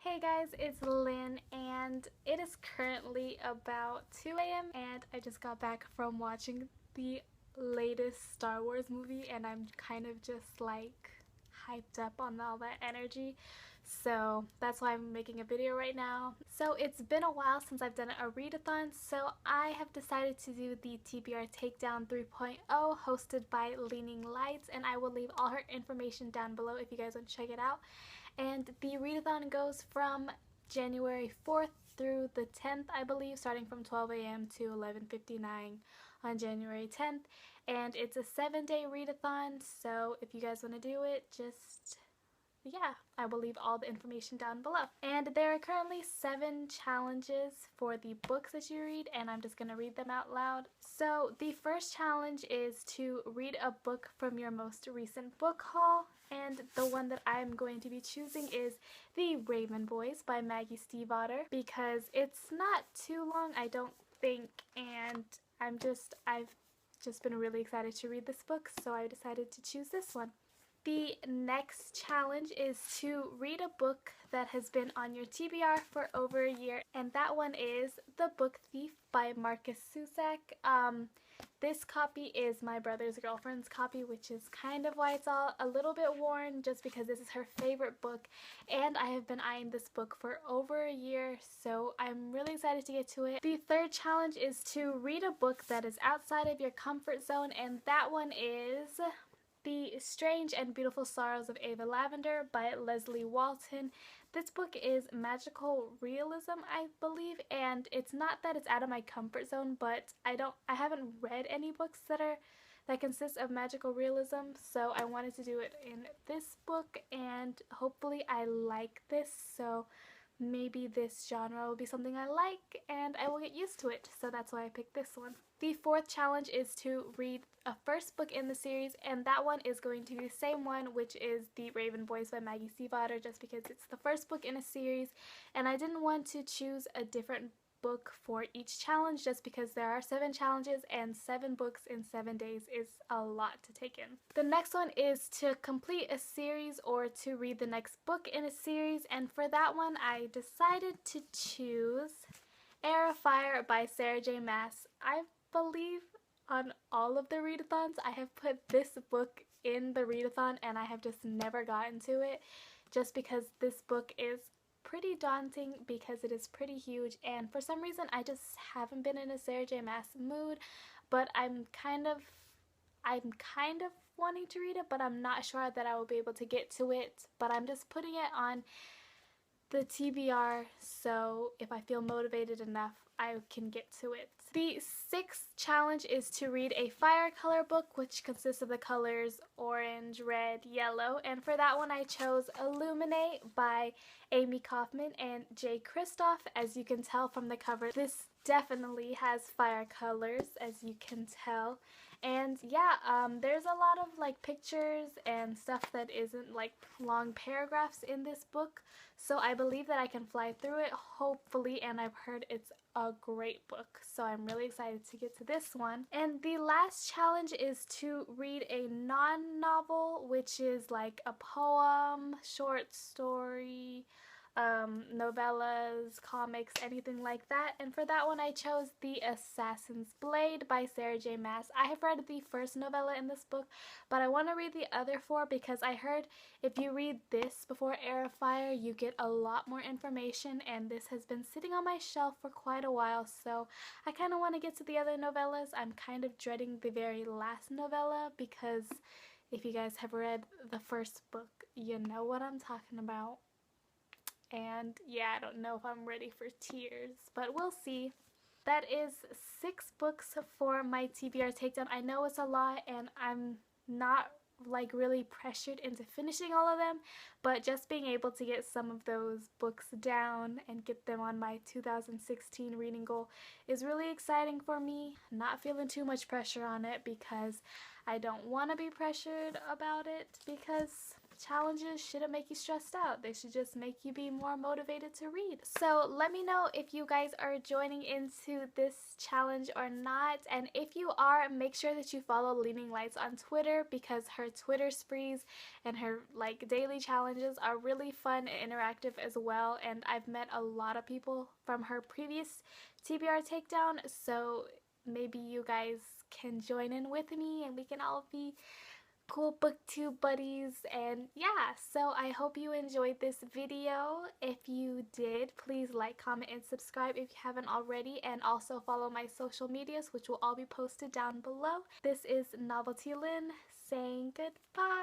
Hey guys, it's Lynn and it is currently about 2 a.m. and I just got back from watching the latest Star Wars movie and I'm kind of just like hyped up on all that energy. So that's why I'm making a video right now. So it's been a while since I've done a readathon, so I have decided to do the TBR Takedown 3.0 hosted by Leaning Lights, and I will leave all her information down below if you guys want to check it out. And the readathon goes from January 4th through the 10th, I believe, starting from 12 a.m. to 11:59 on January 10th. And it's a 7-day readathon, so if you guys want to do it, yeah, I will leave all the information down below. And there are currently 7 challenges for the books that you read, and I'm just going to read them out loud. So the first challenge is to read a book from your most recent book haul, and the one that I'm going to be choosing is The Raven Boys by Maggie Stiefvater, because it's not too long, I don't think, and I've just been really excited to read this book, so I decided to choose this one. The next challenge is to read a book that has been on your TBR for over a year, and that one is The Book Thief by Marcus Zusak. This copy is my brother's girlfriend's copy, which is kind of why it's all a little bit worn, just because this is her favorite book, and I have been eyeing this book for over a year, so I'm really excited to get to it. The third challenge is to read a book that is outside of your comfort zone, and that one is The Strange and Beautiful Sorrows of Ava Lavender by Leslie Walton. This book is magical realism, I believe, and it's not that it's out of my comfort zone, but I haven't read any books that consist of magical realism, so I wanted to do it in this book, and hopefully I like this, so maybe this genre will be something I like and I will get used to it, so that's why I picked this one. The fourth challenge is to read a first book in the series, and that one is going to be the same one, which is The Raven Boys by Maggie Stiefvater, just because it's the first book in a series and I didn't want to choose a different book for each challenge just because there are 7 challenges and 7 books in 7 days is a lot to take in. The next one is to complete a series or to read the next book in a series, and for that one I decided to choose Air of Fire by Sarah J. Maas. I believe on all of the readathons I have put this book in the readathon and I have just never gotten to it, just because this book is pretty daunting because it is pretty huge, and for some reason I just haven't been in a Sarah J. Maas mood, but I'm kind of wanting to read it, but I'm not sure that I will be able to get to it, but I'm just putting it on the TBR, so if I feel motivated enough I can get to it. The 6th challenge is to read a fire color book, which consists of the colors orange, red, yellow, and for that one I chose Illuminate by Amy Kaufman and Jay Kristoff. As you can tell from the cover, this definitely has fire colors, as you can tell. And yeah, there's a lot of like pictures and stuff that isn't like long paragraphs in this book, so I believe that I can fly through it, hopefully, and I've heard it's a great book, so I'm really excited to get to this one. And the last challenge is to read a non-novel, which is like a poem, short story, novellas, comics, anything like that, and for that one I chose The Assassin's Blade by Sarah J. Maas. I have read the first novella in this book, but I want to read the other 4 because I heard if you read this before Air of Fire you get a lot more information, and this has been sitting on my shelf for quite a while, so I kind of want to get to the other novellas. I'm kind of dreading the very last novella because if you guys have read the first book you know what I'm talking about. And yeah, I don't know if I'm ready for tears, but we'll see. That is 6 books for my TBR Takedown. I know it's a lot and I'm not like really pressured into finishing all of them, but just being able to get some of those books down and get them on my 2016 reading goal is really exciting for me. Not feeling too much pressure on it because I don't want to be pressured about it, because challenges shouldn't make you stressed out. They should just make you be more motivated to read. So let me know if you guys are joining into this challenge or not. And if you are, make sure that you follow Leaning Lights on Twitter, because her Twitter sprees and her like daily challenges are really fun and interactive as well. And I've met a lot of people from her previous TBR takedown, so maybe you guys can join in with me and we can all be cool booktube buddies. And yeah, so I hope you enjoyed this video. If you did, please like, comment, and subscribe if you haven't already, and also follow my social medias, which will all be posted down below. This is Novelty Lynn saying goodbye.